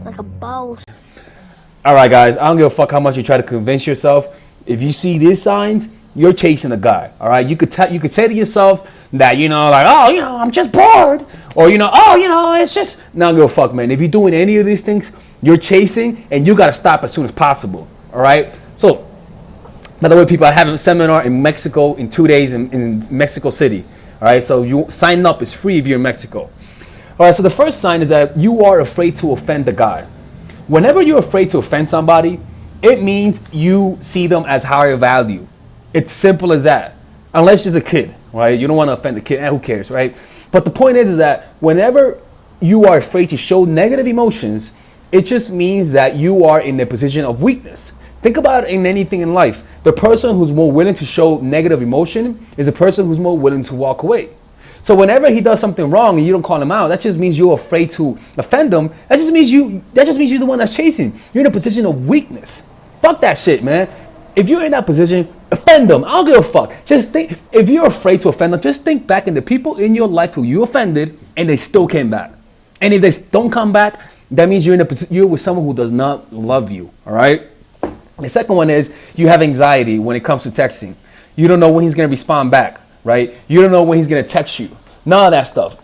like a boss. All right, guys, I don't give a fuck how much you try to convince yourself. If you see these signs, you're chasing a guy. All right, you could say to yourself that, you know, like, oh, you know, I'm just bored, or, you know, oh, you know, it's just, not give a fuck, man. If you're doing any of these things, you're chasing, and you got to stop as soon as possible. All right. So, by the way, people, I have a seminar in Mexico in 2 days in Mexico City. All right, so you sign up. It's free if you're in Mexico. All right, so the first sign is that you are afraid to offend the guy. Whenever you're afraid to offend somebody, it means you see them as higher value. It's simple as that. Unless it's a kid, right? You don't want to offend the kid, and who cares, right? But the point is that whenever you are afraid to show negative emotions, it just means that you are in a position of weakness. Think about it in anything in life. The person who's more willing to show negative emotion is the person who's more willing to walk away. So whenever he does something wrong and you don't call him out, that just means you're afraid to offend him. That just means you're the one that's chasing. You're in a position of weakness. Fuck that shit, man. If you're in that position, offend them. I don't give a fuck. Just think, if you're afraid to offend them, just think back in the people in your life who you offended and they still came back. And if they don't come back, that means you're with someone who does not love you. All right. The second one is you have anxiety when it comes to texting. You don't know when he's gonna respond back. Right? You don't know when he's going to text you. None of that stuff.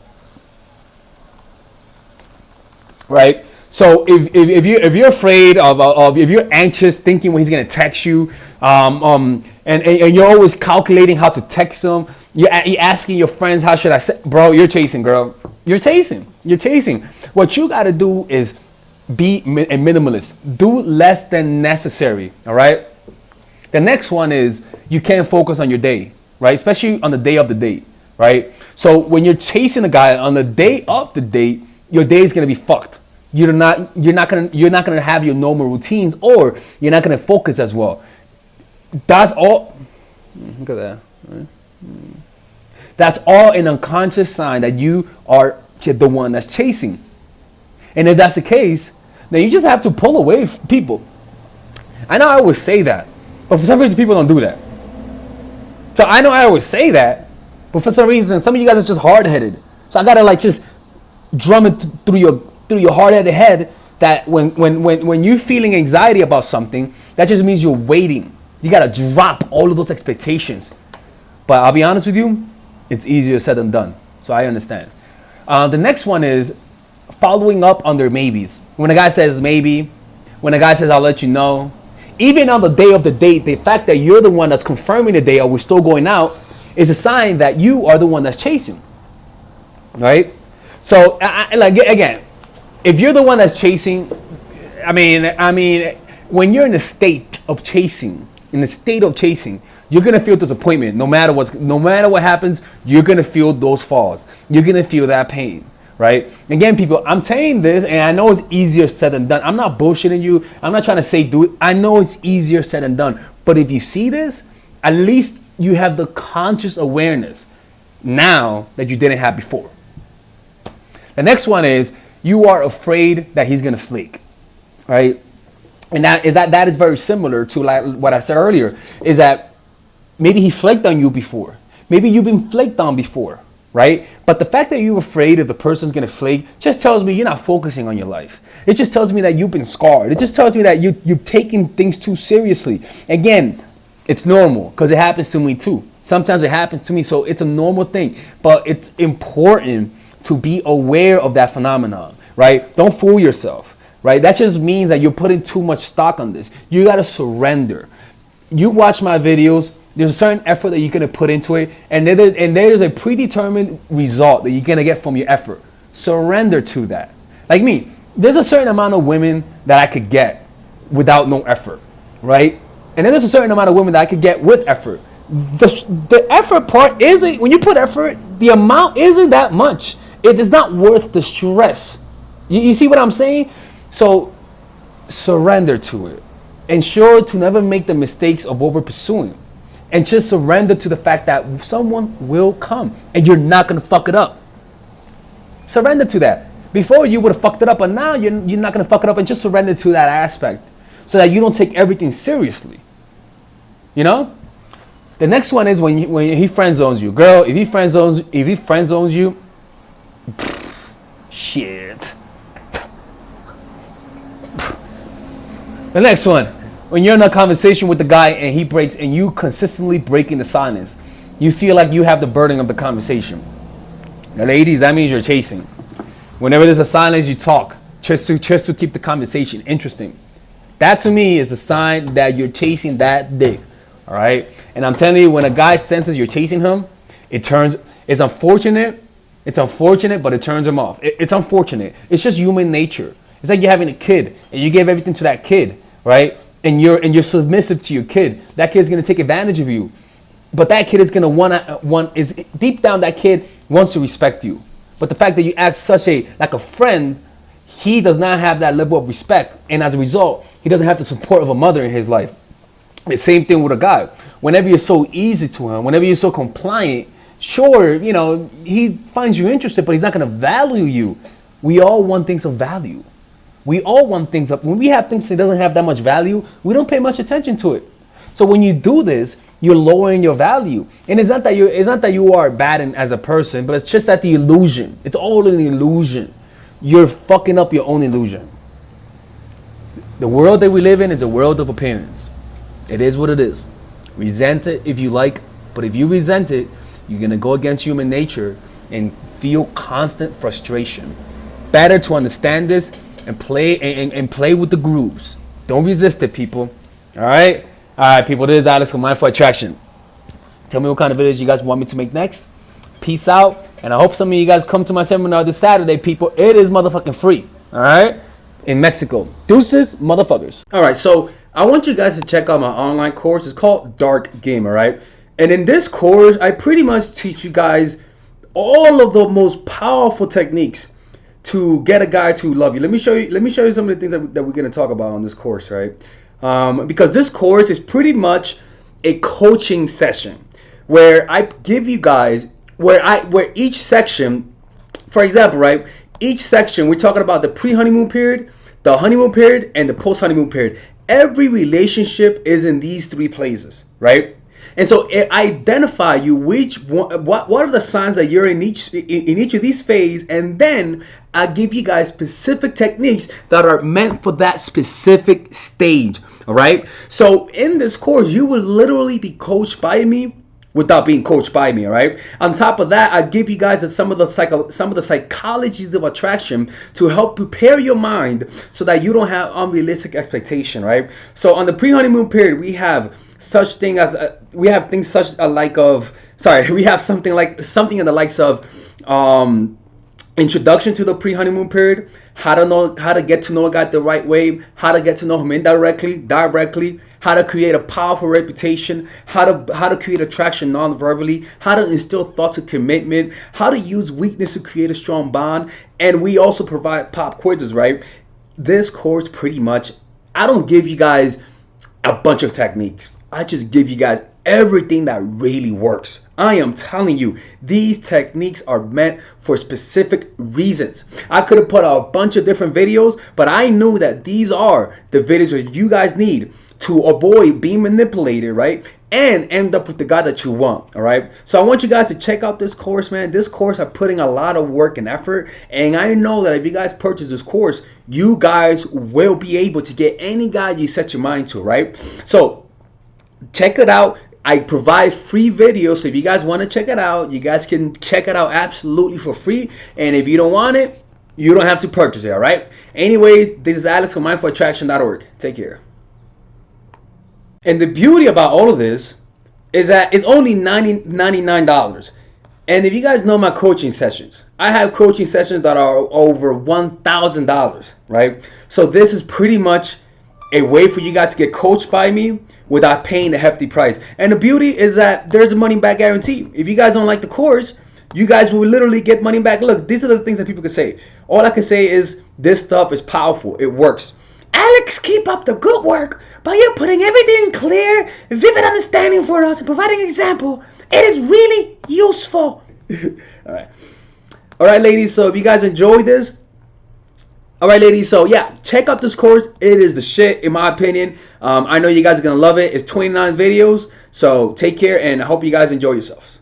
Right? So if you're afraid of if you're anxious thinking when he's going to text you, and you're always calculating how to text him, you're asking your friends, how should I say, bro, you're chasing, girl. You're chasing. What you got to do is be a minimalist. Do less than necessary. All right? The next one is you can't focus on your day. Right, especially on the day of the date, right? So when you're chasing a guy on the day of the date, your day is gonna be fucked. You're not gonna have your normal routines, or you're not gonna focus as well. That's all. Look at that. Right? That's all an unconscious sign that you are the one that's chasing. And if that's the case, then you just have to pull away from people. I know I always say that, but for some reason people don't do that. So I know I always say that, but for some reason, some of you guys are just hard-headed. So I gotta like just drum it through your hard-headed head that when you're feeling anxiety about something, that just means you're waiting. You gotta drop all of those expectations. But I'll be honest with you, it's easier said than done. So I understand. The next one is following up on their maybes. When a guy says maybe, when a guy says I'll let you know, even on the day of the date, the fact that you're the one that's confirming the day or we're still going out is a sign that you are the one that's chasing, right? So, like, again, if you're the one that's chasing, I mean, when you're in a state of chasing, you're gonna feel disappointment. No matter what happens, you're gonna feel those falls. You're gonna feel that pain. Right? Again, people, I'm saying this, and I know it's easier said than done. I'm not bullshitting you. I'm not trying to say do it. I know it's easier said than done. But if you see this, at least you have the conscious awareness now that you didn't have before. The next one is you are afraid that he's gonna flake, right? And that is very similar to like what I said earlier. Is that maybe he flaked on you before? Maybe you've been flaked on before. Right? But the fact that you're afraid if the person's gonna flake just tells me you're not focusing on your life. It just tells me that you've been scarred. It just tells me that you're taking things too seriously. Again, it's normal because it happens to me too. Sometimes it happens to me, so it's a normal thing. But it's important to be aware of that phenomenon, right? Don't fool yourself, right? That just means that you're putting too much stock on this. You gotta surrender. You watch my videos. There's a certain effort that you're going to put into it, and there's a predetermined result that you're going to get from your effort. Surrender to that. Like me, there's a certain amount of women that I could get without no effort, right? And then there's a certain amount of women that I could get with effort. The effort part isn't, when you put effort, the amount isn't that much. It is not worth the stress. You see what I'm saying? So surrender to it. Ensure to never make the mistakes of over pursuing. And just surrender to the fact that someone will come and you're not going to fuck it up. Surrender to that. Before you would have fucked it up, but now you're not going to fuck it up, and just surrender to that aspect so that you don't take everything seriously. You know? The next one is when he friend zones you. Girl, if he friend zones you, shit. The next one, when you're in a conversation with the guy and he breaks, and you consistently breaking the silence, you feel like you have the burden of the conversation. Now, ladies, that means you're chasing. Whenever there's a silence, you talk just to keep the conversation interesting. That to me is a sign that you're chasing that dick. All right, and I'm telling you, when a guy senses you're chasing him, it's unfortunate. It's unfortunate, but it turns him off. It's unfortunate. It's just human nature. It's like you're having a kid and you give everything to that kid, right? And you're submissive to your kid. That kid's gonna take advantage of you, but that kid is gonna want is deep down, that kid wants to respect you. But the fact that you act like a friend, he does not have that level of respect, and as a result, he doesn't have the support of a mother in his life. The same thing with a guy. Whenever you're so easy to him, whenever you're so compliant, sure, he finds you interested, but he's not going to value you. We all want things of value. We all want things of, when we have things that doesn't have that much value, we don't pay much attention to it. So when you do this, you're lowering your value. And it's not that you are bad as a person, but it's just that the illusion. It's all an illusion. You're fucking up your own illusion. The world that we live in is a world of appearance. It is what it is. Resent it if you like, but if you resent it, you're gonna go against human nature and feel constant frustration. Better to understand this and play with the grooves. Don't resist it, people. All right, people. This is Alex from Mindful Attraction. Tell me what kind of videos you guys want me to make next. Peace out, and I hope some of you guys come to my seminar this Saturday, people. It is motherfucking free. All right, in Mexico. Deuces, motherfuckers. All right, so I want you guys to check out my online course. It's called Dark Game, all right? And in this course, I pretty much teach you guys all of the most powerful techniques to get a guy to love you. Let me show you some of the things that we're going to talk about on this course, right? Because this course is pretty much a coaching session where I give you guys, where each section, for example, right? Each section, we're talking about the pre-honeymoon period, the honeymoon period, and the post-honeymoon period. Every relationship is in these three places, right? And so it identify you what are the signs that you're in each of these phases, and then I give you guys specific techniques that are meant for that specific stage. All right. So in this course, you will literally be coached by me without being coached by me. All right. On top of that, I give you guys some of the psychologies of attraction to help prepare your mind so that you don't have unrealistic expectation. Right. So on the pre-honeymoon period, we have something in the likes of introduction to the pre-honeymoon period, how to get to know a guy the right way, how to get to know him indirectly, directly, how to create a powerful reputation, how to create attraction non-verbally, how to instill thoughts of commitment, how to use weakness to create a strong bond, and we also provide pop quizzes, right? This course pretty much, I don't give you guys a bunch of techniques. I just give you guys everything that really works. I am telling you, these techniques are meant for specific reasons. I could have put out a bunch of different videos, but I knew that these are the videos that you guys need to avoid being manipulated, right? And end up with the guy that you want, all right? So I want you guys to check out this course, man. This course, I'm putting a lot of work and effort, and I know that if you guys purchase this course, you guys will be able to get any guy you set your mind to, right? So check it out. I provide free videos, so if you guys want to check it out, you guys can check it out absolutely for free. And if you don't want it, you don't have to purchase it, all right? Anyways, this is Alex from mindfulattraction.org. Take care. And the beauty about all of this is that it's only $99. And if you guys know my coaching sessions, I have coaching sessions that are over $1,000, right? So this is pretty much a way for you guys to get coached by me without paying a hefty price. And the beauty is that there's a money back guarantee. If you guys don't like the course, you guys will literally get money back. Look, these are the things that people can say. All I can say is this stuff is powerful. It works. Alex, keep up the good work, but you're putting everything in clear, vivid understanding for us and providing an example. It is really useful. All right, ladies. So if you guys enjoyed this, all right, ladies, so yeah, check out this course. It is the shit, in my opinion. I know you guys are going to love it. It's 29 videos, so take care, and I hope you guys enjoy yourselves.